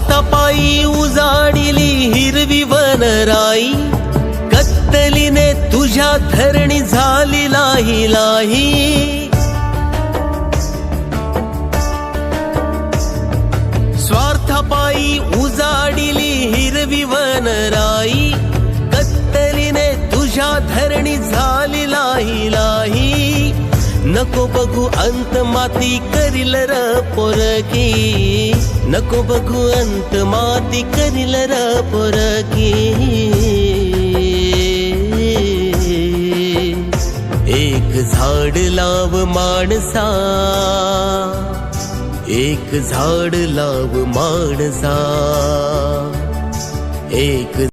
स्वार्थापायी उजाडिली हिरवी वनराई, कत्तलीने तुझ्या धरणी झाली लाही लाही. स्वार्थापायी उजाडिली हिरवी वनराई, कत्तलीने तुझ्या धरणी झाली लाही लाही. नको बघू अंत माती करील र पोरकी, नको बघू अंत माती करील र पोरकी. एक झाड लाव माणसा, एक झाड लाव माणसा, एक.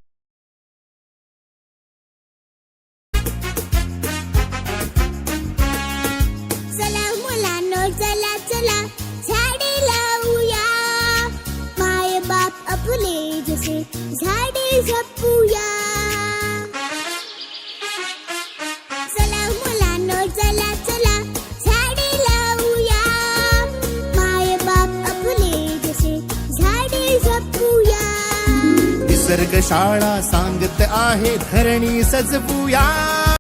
चला मुलांनो चला चला झाडे लावूया, माय बाप आपले जसे झाडे जपूया. चला मुलांनो चला चला झाडे लावूया, माय बाप आपले जसे झाडे जपूया. निसर्ग शाळा सांगत आहे धरणी सजवूया.